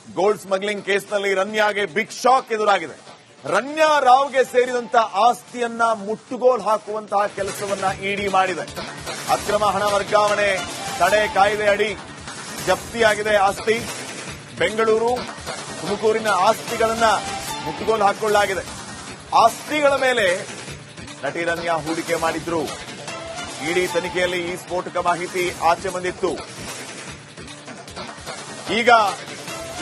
Gold smuggling ಕೇಸ್ನಲ್ಲಿ ರನ್ಯಾಗೆ big shock ಎದುರಾಗಿದೆ. ರನ್ಯಾ ರಾವ್ಗೆ ಸೇರಿದಂತ ಆಸ್ತಿಯನ್ನ ಮುಟ್ಟುಗೋಲು ಹಾಕುವಂತಹ ಕೆಲಸವನ್ನ ಇಡಿ ಮಾಡಿದೆ. ಅಕ್ರಮ ಹಣ ವರ್ಗಾವಣೆ ತಡೆ ಕಾಯ್ದೆ ಅಡಿ ಜಪ್ತಿಯಾಗಿದೆ ಆಸ್ತಿ. ಬೆಂಗಳೂರು, ತುಮಕೂರಿನ ಆಸ್ತಿಗಳನ್ನ ಮುಟ್ಟುಗೋಲು ಹಾಕೊಳ್ಳಲಾಗಿದೆ. ಆಸ್ತಿಗಳ ಮೇಲೆ ನಟಿ ರನ್ಯಾ ಹೂಡಿಕೆ ಮಾಡಿದ್ರು. ಇಡಿ ತನಿಖೆಯಲ್ಲಿ ಈ ಸ್ಫೋಟಕ ಮಾಹಿತಿ ಆಚೆ ಬಂದಿತ್ತು. ಈಗ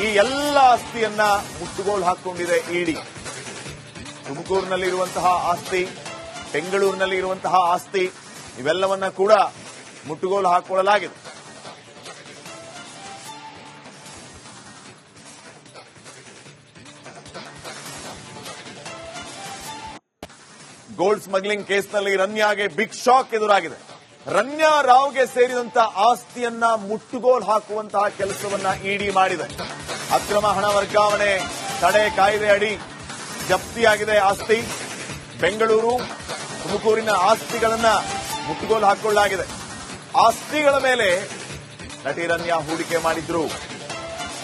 ಈ ಎಲ್ಲ ಆಸ್ತಿಯನ್ನ ಮುಟ್ಟುಗೋಲು ಹಾಕೊಂಡಿದೆ ಇಡಿ. ತುಮಕೂರಿನಲ್ಲಿರುವಂತಹ ಆಸ್ತಿ, ಬೆಂಗಳೂರಿನಲ್ಲಿ ಇರುವಂತಹ ಆಸ್ತಿ ಇವೆಲ್ಲವನ್ನ ಕೂಡ ಮುಟ್ಟುಗೋಲು ಹಾಕೊಳ್ಳಲಾಗಿದೆ. ಗೋಲ್ಡ್ ಸ್ಮಗ್ಲಿಂಗ್ ಕೇಸ್ನಲ್ಲಿ ರನ್ಯಾಗೆ ಬಿಗ್ ಶಾಕ್ ಎದುರಾಗಿದೆ. ರನ್ಯಾ ರಾವ್ಗೆ ಸೇರಿದಂತ ಆಸ್ತಿಯನ್ನ ಮುಟ್ಟುಗೋಲು ಹಾಕುವಂತಹ ಕೆಲಸವನ್ನ ಇಡಿ ಮಾಡಿದೆ. ಅಕ್ರಮ ಹಣ ವರ್ಗಾವಣೆ ತಡೆ ಕಾಯ್ದೆ ಅಡಿ ಜಪ್ತಿಯಾಗಿದೆ ಆಸ್ತಿ. ಬೆಂಗಳೂರು, ತುಮಕೂರಿನ ಆಸ್ತಿಗಳನ್ನ ಮುಟ್ಟುಗೋಲು ಹಾಕೊಳ್ಳಲಾಗಿದೆ. ಆಸ್ತಿಗಳ ಮೇಲೆ ನಟಿ ರನ್ಯಾ ಹೂಡಿಕೆ ಮಾಡಿದ್ರು.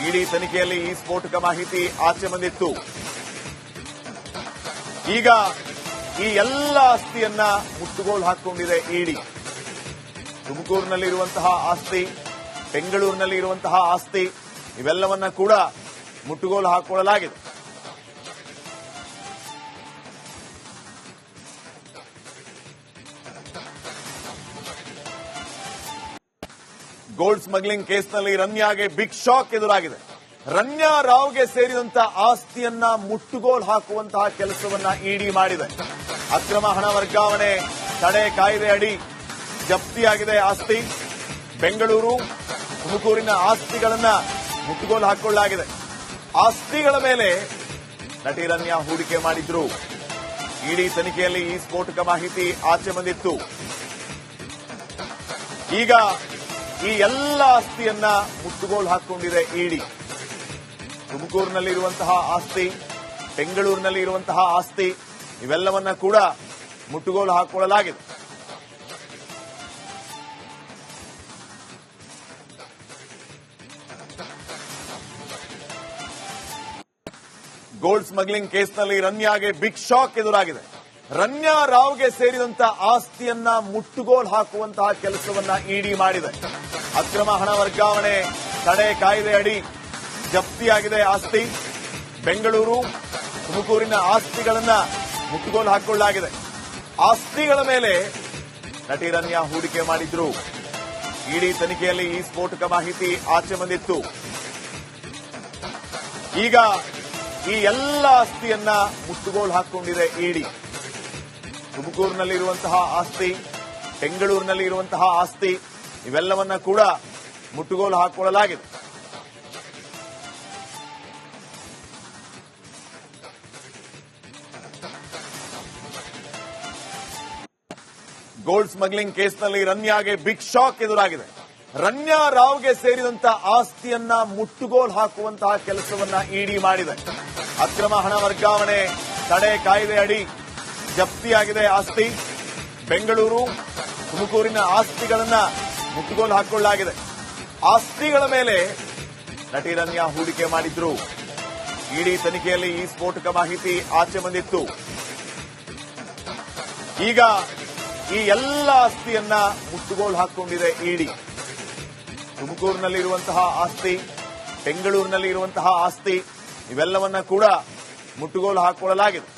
ಇಡಿ ತನಿಖೆಯಲ್ಲಿ ಈ ಸ್ಫೋಟಕ ಮಾಹಿತಿ ಆಚೆ ಬಂದಿತ್ತು. ಈಗ ಈ ಎಲ್ಲ ಆಸ್ತಿಯನ್ನ ಮುಟ್ಟುಗೋಲು ಹಾಕೊಂಡಿದೆ ಇಡಿ. ತುಮಕೂರಿನಲ್ಲಿರುವಂತಹ ಆಸ್ತಿ, ಬೆಂಗಳೂರಿನಲ್ಲಿ ಇರುವಂತಹ ಆಸ್ತಿ ಇವೆಲ್ಲವನ್ನ ಕೂಡ ಮುಟ್ಟುಗೋಲು ಹಾಕೊಳ್ಳಲಾಗಿದೆ. ಗೋಲ್ಡ್ ಸ್ಮಗ್ಲಿಂಗ್ ಕೇಸ್ನಲ್ಲಿ ರನ್ಯಾಗೆ ಬಿಗ್ ಶಾಕ್ ಎದುರಾಗಿದೆ. ರನ್ಯಾ ರಾವ್ಗೆ ಸೇರಿದಂತ ಆಸ್ತಿಯನ್ನ ಮುಟ್ಟುಗೋಲು ಹಾಕುವಂತಹ ಕೆಲಸವನ್ನ ಇಡಿ ಮಾಡಿದೆ. ಅಕ್ರಮ ಹಣ ವರ್ಗಾವಣೆ ತಡೆ ಕಾಯ್ದೆ ಅಡಿ ಜಪ್ತಿಯಾಗಿದೆ ಆಸ್ತಿ. ಬೆಂಗಳೂರು, ತುಮಕೂರಿನ ಆಸ್ತಿಗಳನ್ನ ಮುಟ್ಟುಗೋಲು ಹಾಕೊಳ್ಳಲಾಗಿದೆ. ಆಸ್ತಿಗಳ ಮೇಲೆ ನಟಿ ರನ್ಯಾ ಹೂಡಿಕೆ ಮಾಡಿದ್ರು. ಇಡಿ ತನಿಖೆಯಲ್ಲಿ ಈ ಸ್ಫೋಟಕ ಮಾಹಿತಿ ಆಚೆ ಬಂದಿತ್ತು. ಈಗ ಈ ಎಲ್ಲ ಆಸ್ತಿಯನ್ನ ಮುಟ್ಟುಗೋಲು ಹಾಕೊಂಡಿದೆ ಇಡಿ. ತುಮಕೂರಿನಲ್ಲಿರುವಂತಹ ಆಸ್ತಿ, ಬೆಂಗಳೂರಿನಲ್ಲಿ ಇರುವಂತಹ ಆಸ್ತಿ ಇವೆಲ್ಲವನ್ನ ಕೂಡ ಮುಟ್ಟುಗೋಲು ಹಾಕೊಳ್ಳಲಾಗಿದೆ. ಗೋಲ್ಡ್ ಸ್ಮಗ್ಲಿಂಗ್ ಕೇಸ್ನಲ್ಲಿ ರನ್ಯಾಗೆ ಬಿಗ್ ಶಾಕ್ ಎದುರಾಗಿದೆ. ರನ್ಯಾ ರಾವ್ಗೆ ಸೇರಿದಂತ ಆಸ್ತಿಯನ್ನ ಮುಟ್ಟುಗೋಲು ಹಾಕುವಂತಹ ಕೆಲಸವನ್ನ ಇಡಿ ಮಾಡಿದೆ. ಅಕ್ರಮ ಹಣ ವರ್ಗಾವಣೆ ತಡೆ ಕಾಯ್ದೆ ಅಡಿ ಜಪ್ತಿಯಾಗಿದೆ ಆಸ್ತಿ. ಬೆಂಗಳೂರು, ತುಮಕೂರಿನ ಆಸ್ತಿಗಳನ್ನ ಮುಟ್ಟುಗೋಲು ಹಾಕೊಳ್ಳಲಾಗಿದೆ. ಆಸ್ತಿಗಳ ಮೇಲೆ ನಟಿ ರನ್ಯಾ ಹೂಡಿಕೆ ಮಾಡಿದ್ರು. ಇಡಿ ತನಿಖೆಯಲ್ಲಿ ಈ ಸ್ಫೋಟಕ ಮಾಹಿತಿ ಆಚೆ ಬಂದಿತ್ತು. ಈಗ ಈ ಎಲ್ಲ ಆಸ್ತಿಯನ್ನ ಮುಟ್ಟುಗೋಲು ಹಾಕೊಂಡಿದೆ ಇಡಿ. ತುಮಕೂರಿನಲ್ಲಿರುವಂತಹ ಆಸ್ತಿ, ಬೆಂಗಳೂರಿನಲ್ಲಿ ಇರುವಂತಹ ಆಸ್ತಿ ಇವೆಲ್ಲವನ್ನ ಕೂಡ ಮುಟ್ಟುಗೋಲು ಹಾಕೊಳ್ಳಲಾಗಿದೆ. ಗೋಲ್ಡ್ ಸ್ಮಗ್ಲಿಂಗ್ ಕೇಸ್ನಲ್ಲಿ ರನ್ಯಾಗೆ ಬಿಗ್ ಶಾಕ್ ಎದುರಾಗಿದೆ. ರನ್ಯಾ ರಾವ್ಗೆ ಸೇರಿದಂತ ಆಸ್ತಿಯನ್ನ ಮುಟ್ಟುಗೋಲು ಹಾಕುವಂತಹ ಕೆಲಸವನ್ನ ಇಡಿ ಮಾಡಿದೆ. ಅಕ್ರಮ ಹಣ ವರ್ಗಾವಣೆ ತಡೆ ಕಾಯ್ದೆ ಅಡಿ ಜಪ್ತಿಯಾಗಿದೆ ಆಸ್ತಿ. ಬೆಂಗಳೂರು, ತುಮಕೂರಿನ ಆಸ್ತಿಗಳನ್ನ ಮುಟ್ಟುಗೋಲು ಹಾಕೊಳ್ಳಲಾಗಿದೆ. ಆಸ್ತಿಗಳ ಮೇಲೆ ನಟಿ ರನ್ಯಾ ಹೂಡಿಕೆ ಮಾಡಿದ್ರು. ಇಡಿ ತನಿಖೆಯಲ್ಲಿ ಈ ಸ್ಫೋಟಕ ಮಾಹಿತಿ ಆಚೆ ಬಂದಿತ್ತು. ಈಗ ಈ ಎಲ್ಲ ಆಸ್ತಿಯನ್ನ ಮುಟ್ಟುಗೋಲು ಹಾಕೊಂಡಿದೆ ಇಡಿ. ತುಮಕೂರಿನಲ್ಲಿರುವಂತಹ ಆಸ್ತಿ, ಬೆಂಗಳೂರಿನಲ್ಲಿ ಇರುವಂತಹ ಆಸ್ತಿ ಇವೆಲ್ಲವನ್ನ ಕೂಡ ಮುಟ್ಟುಗೋಲು ಹಾಕೊಳ್ಳಲಾಗಿದೆ.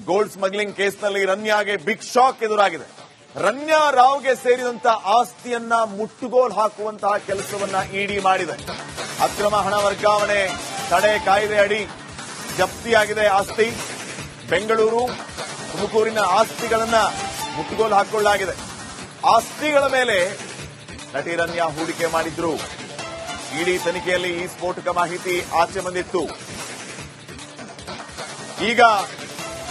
ಗೋಲ್ಡ್ ಸ್ಮಗ್ಲಿಂಗ್ ಕೇಸ್ನಲ್ಲಿ ರನ್ಯಾಗೆ ಬಿಗ್ ಶಾಕ್ ಎದುರಾಗಿದೆ. ರನ್ಯಾ ರಾವ್ಗೆ ಸೇರಿದಂತ ಆಸ್ತಿಯನ್ನ ಮುಟ್ಟುಗೋಲು ಹಾಕುವಂತಹ ಕೆಲಸವನ್ನ ಇಡಿ ಮಾಡಿದೆ. ಅಕ್ರಮ ಹಣ ವರ್ಗಾವಣೆ ತಡೆ ಕಾಯ್ದೆ ಅಡಿ ಜಪ್ತಿಯಾಗಿದೆ ಆಸ್ತಿ. ಬೆಂಗಳೂರು, ತುಮಕೂರಿನ ಆಸ್ತಿಗಳನ್ನ ಮುಟ್ಟುಗೋಲು ಹಾಕೊಳ್ಳಲಾಗಿದೆ. ಆಸ್ತಿಗಳ ಮೇಲೆ ನಟಿ ರನ್ಯಾ ಹೂಡಿಕೆ ಮಾಡಿದ್ರು. ಇಡಿ ತನಿಖೆಯಲ್ಲಿ ಈ ಸ್ಫೋಟಕ ಮಾಹಿತಿ ಆಚೆ ಬಂದಿತ್ತು. ಈಗ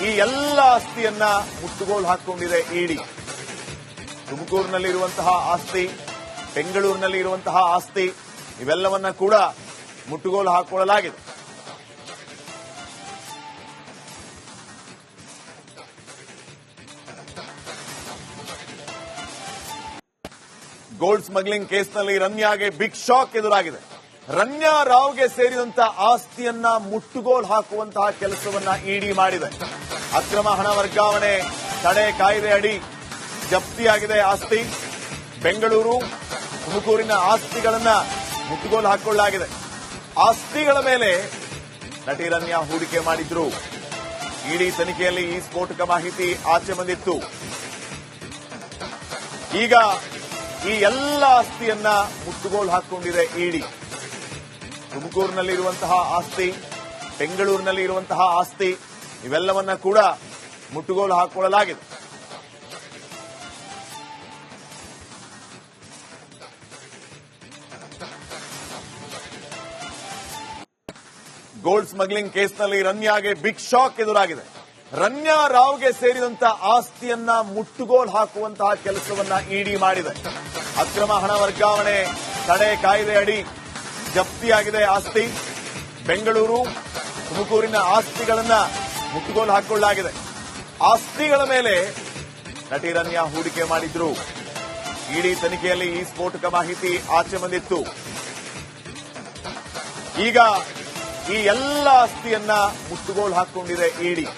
ಈ ಎಲ್ಲ ಆಸ್ತಿಯನ್ನ ಮುಟ್ಟುಗೋಲು ಹಾಕೊಂಡಿದೆ ಇಡಿ. ತುಮಕೂರಿನಲ್ಲಿರುವಂತಹ ಆಸ್ತಿ, ಬೆಂಗಳೂರಿನಲ್ಲಿ ಇರುವಂತಹ ಆಸ್ತಿ ಇವೆಲ್ಲವನ್ನ ಕೂಡ ಮುಟ್ಟುಗೋಲು ಹಾಕೊಳ್ಳಲಾಗಿದೆ. ಗೋಲ್ಡ್ ಸ್ಮಗ್ಲಿಂಗ್ ಕೇಸ್ನಲ್ಲಿ ರನ್ಯಾಗೆ ಬಿಗ್ ಶಾಕ್ ಎದುರಾಗಿದೆ. ರನ್ಯಾ ರಾವ್ಗೆ ಸೇರಿದಂತ ಆಸ್ತಿಯನ್ನ ಮುಟ್ಟುಗೋಲು ಹಾಕುವಂತಹ ಕೆಲಸವನ್ನ ಇಡಿ ಮಾಡಿದೆ. ಅಕ್ರಮ ಹಣ ವರ್ಗಾವಣೆ ತಡೆ ಕಾಯ್ದೆ ಅಡಿ ಜಪ್ತಿಯಾಗಿದೆ ಆಸ್ತಿ. ಬೆಂಗಳೂರು, ತುಮಕೂರಿನ ಆಸ್ತಿಗಳನ್ನ ಮುಟ್ಟುಗೋಲು ಹಾಕೊಳ್ಳಲಾಗಿದೆ. ಆಸ್ತಿಗಳ ಮೇಲೆ ನಟಿ ರನ್ಯಾ ಹೂಡಿಕೆ ಮಾಡಿದ್ರು. ಇಡಿ ತನಿಖೆಯಲ್ಲಿ ಈ ಸ್ಫೋಟಕ ಮಾಹಿತಿ ಆಚೆ ಬಂದಿತ್ತು. ಈಗ ಈ ಎಲ್ಲ ಆಸ್ತಿಯನ್ನ ಮುಟ್ಟುಗೋಲು ಹಾಕೊಂಡಿದೆ ಇಡಿ. ತುಮಕೂರಿನಲ್ಲಿರುವಂತಹ ಆಸ್ತಿ, ಬೆಂಗಳೂರಿನಲ್ಲಿ ಇರುವಂತಹ ಆಸ್ತಿ ಇವೆಲ್ಲವನ್ನ ಕೂಡ ಮುಟ್ಟುಗೋಲು ಹಾಕೊಳ್ಳಲಾಗಿದೆ. ಗೋಲ್ಡ್ ಸ್ಮಗ್ಲಿಂಗ್ ಕೇಸ್ನಲ್ಲಿ ರನ್ಯಾಗೆ ಬಿಗ್ ಶಾಕ್ ಎದುರಾಗಿದೆ. ರನ್ಯಾ ರಾವ್ಗೆ ಸೇರಿದಂತ ಆಸ್ತಿಯನ್ನ ಮುಟ್ಟುಗೋಲು ಹಾಕುವಂತಹ ಕೆಲಸವನ್ನ ಇಡಿ ಮಾಡಿದೆ. ಅಕ್ರಮ ಹಣ ವರ್ಗಾವಣೆ ತಡೆ ಕಾಯ್ದೆ ಅಡಿ ಜಪ್ತಿಯಾಗಿದೆ ಆಸ್ತಿ. ಬೆಂಗಳೂರು, ತುಮಕೂರಿನ ಆಸ್ತಿಗಳನ್ನ ಮುಟ್ಟುಗೋಲು ಹಾಕೊಳ್ಳಲಾಗಿದೆ. ಆಸ್ತಿಗಳ ಮೇಲೆ ನಟಿ ರನ್ಯಾ ಹೂಡಿಕೆ ಮಾಡಿದ್ರು. ಇಡಿ ತನಿಖೆಯಲ್ಲಿ ಈ ಸ್ಫೋಟಕ ಮಾಹಿತಿ ಆಚೆ ಬಂದಿತ್ತು. ಈಗ ಈ ಎಲ್ಲ ಆಸ್ತಿಯನ್ನ ಮುಟ್ಟುಗೋಲು ಹಾಕೊಂಡಿದೆ ಇಡಿ.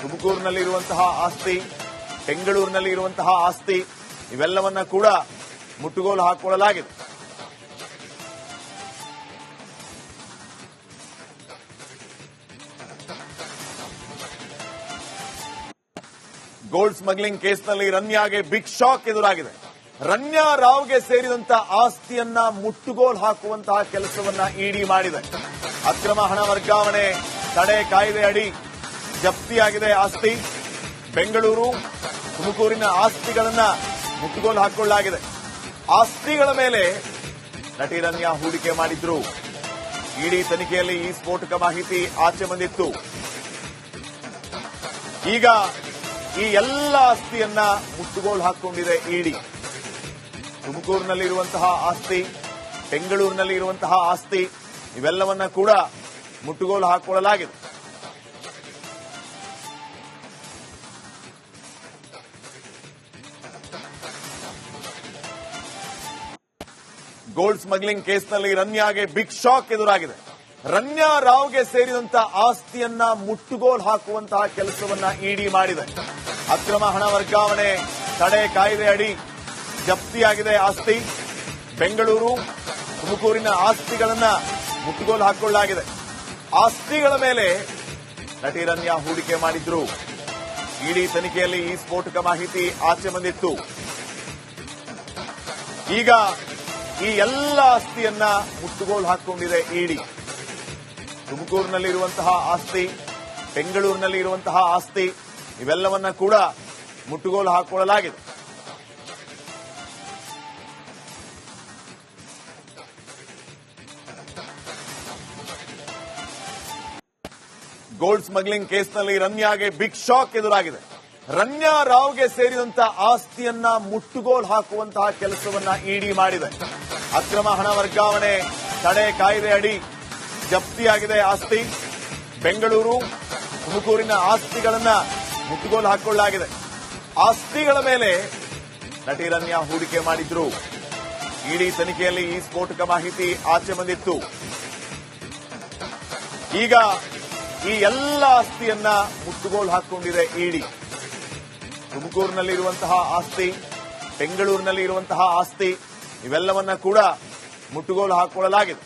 ತುಮಕೂರಿನಲ್ಲಿರುವಂತಹ ಆಸ್ತಿ, ಬೆಂಗಳೂರಿನಲ್ಲಿ ಇರುವಂತಹ ಆಸ್ತಿ ಇವೆಲ್ಲವನ್ನ ಕೂಡ ಮುಟ್ಟುಗೋಲು ಹಾಕೊಳ್ಳಲಾಗಿದೆ. ಗೋಲ್ಡ್ ಸ್ಮಗ್ಲಿಂಗ್ ಕೇಸ್ನಲ್ಲಿ ರನ್ಯಾಗೆ ಬಿಗ್ ಶಾಕ್ ಎದುರಾಗಿದೆ. ರನ್ಯಾ ರಾವ್ಗೆ ಸೇರಿದಂತ ಆಸ್ತಿಯನ್ನ ಮುಟ್ಟುಗೋಲು ಹಾಕುವಂತಹ ಕೆಲಸವನ್ನ ಇಡಿ ಮಾಡಿದೆ. ಅಕ್ರಮ ಹಣ ವರ್ಗಾವಣೆ ತಡೆ ಕಾಯ್ದೆ ಅಡಿ ಜಪ್ತಿಯಾಗಿದೆ ಆಸ್ತಿ. ಬೆಂಗಳೂರು, ತುಮಕೂರಿನ ಆಸ್ತಿಗಳನ್ನ ಮುಟ್ಟುಗೋಲು ಹಾಕೊಳ್ಳಲಾಗಿದೆ. ಆಸ್ತಿಗಳ ಮೇಲೆ ನಟಿ ರನ್ಯಾ ಹೂಡಿಕೆ ಮಾಡಿದ್ರು. ಇಡಿ ತನಿಖೆಯಲ್ಲಿ ಈ ಸ್ಫೋಟಕ ಮಾಹಿತಿ ಆಚೆ ಬಂದಿತ್ತು. ಈಗ ಈ ಎಲ್ಲ ಆಸ್ತಿಯನ್ನ ಮುಟ್ಟುಗೋಲು ಹಾಕೊಂಡಿದೆ ಇಡಿ. ತುಮಕೂರಿನಲ್ಲಿರುವಂತಹ ಆಸ್ತಿ, ಬೆಂಗಳೂರಿನಲ್ಲಿ ಇರುವಂತಹ ಆಸ್ತಿ ಇವೆಲ್ಲವನ್ನ ಕೂಡ ಮುಟ್ಟುಗೋಲು ಹಾಕೊಳ್ಳಲಾಗಿದೆ. ಗೋಲ್ಡ್ ಸ್ಮಗ್ಲಿಂಗ್ ಕೇಸ್ನಲ್ಲಿ ರನ್ಯಾಗೆ ಬಿಗ್ ಶಾಕ್ ಎದುರಾಗಿದೆ. ರನ್ಯಾ ರಾವ್ಗೆ ಸೇರಿದಂತ ಆಸ್ತಿಯನ್ನ ಮುಟ್ಟುಗೋಲು ಹಾಕುವಂತಹ ಕೆಲಸವನ್ನ ಇಡಿ ಮಾಡಿದೆ. ಅಕ್ರಮ ಹಣ ವರ್ಗಾವಣೆ ತಡೆ ಕಾಯ್ದೆ ಅಡಿ ಜಪ್ತಿಯಾಗಿದೆ ಆಸ್ತಿ. ಬೆಂಗಳೂರು, ತುಮಕೂರಿನ ಆಸ್ತಿಗಳನ್ನ ಮುಟ್ಟುಗೋಲು ಹಾಕೊಳ್ಳಲಾಗಿದೆ. ಆಸ್ತಿಗಳ ಮೇಲೆ ನಟಿ ರನ್ಯಾ ಹೂಡಿಕೆ ಮಾಡಿದ್ರು. ಇಡಿ ತನಿಖೆಯಲ್ಲಿ ಈ ಸ್ಫೋಟಕ ಮಾಹಿತಿ ಆಚೆ ಬಂದಿತ್ತು. ಈಗ ಈ ಎಲ್ಲ ಆಸ್ತಿಯನ್ನ ಮುಟ್ಟುಗೋಲು ಹಾಕೊಂಡಿದೆ ಇಡಿ. ತುಮಕೂರಿನಲ್ಲಿರುವಂತಹ ಆಸ್ತಿ, ಬೆಂಗಳೂರಿನಲ್ಲಿ ಇರುವಂತಹ ಆಸ್ತಿ ಇವೆಲ್ಲವನ್ನ ಕೂಡ ಮುಟ್ಟುಗೋಲು ಹಾಕೊಳ್ಳಲಾಗಿದೆ. ಗೋಲ್ಡ್ ಸ್ಮಗ್ಲಿಂಗ್ ಕೇಸ್ನಲ್ಲಿ ರನ್ಯಾಗೆ ಬಿಗ್ ಶಾಕ್ ಎದುರಾಗಿದೆ. ರನ್ಯಾ ರಾವ್ಗೆ ಸೇರಿದಂತ ಆಸ್ತಿಯನ್ನ ಮುಟ್ಟುಗೋಲು ಹಾಕುವಂತಹ ಕೆಲಸವನ್ನ ಇಡಿ ಮಾಡಿದೆ. ಅಕ್ರಮ ಹಣ ವರ್ಗಾವಣೆ ತಡೆ ಕಾಯ್ದೆ ಅಡಿ ಜಪ್ತಿಯಾಗಿದೆ ಆಸ್ತಿ. ಬೆಂಗಳೂರು, ತುಮಕೂರಿನ ಆಸ್ತಿಗಳನ್ನ ಮುಟ್ಟುಗೋಲು ಹಾಕೊಳ್ಳಲಾಗಿದೆ. ಆಸ್ತಿಗಳ ಮೇಲೆ ನಟಿ ರನ್ಯಾ ಹೂಡಿಕೆ ಮಾಡಿದ್ರು. ಇಡಿ ತನಿಖೆಯಲ್ಲಿ ಈ ಸ್ಫೋಟಕ ಮಾಹಿತಿ ಆಚೆ ಬಂದಿತ್ತು. ಈಗ ಈ ಎಲ್ಲ ಆಸ್ತಿಯನ್ನ ಮುಟ್ಟುಗೋಲು ಹಾಕೊಂಡಿದೆ ಇಡಿ. ತುಮಕೂರಿನಲ್ಲಿರುವಂತಹ ಆಸ್ತಿ, ಬೆಂಗಳೂರಿನಲ್ಲಿ ಇರುವಂತಹ ಆಸ್ತಿ ಇವೆಲ್ಲವನ್ನ ಕೂಡ ಮುಟ್ಟುಗೋಲು ಹಾಕೊಳ್ಳಲಾಗಿದೆ.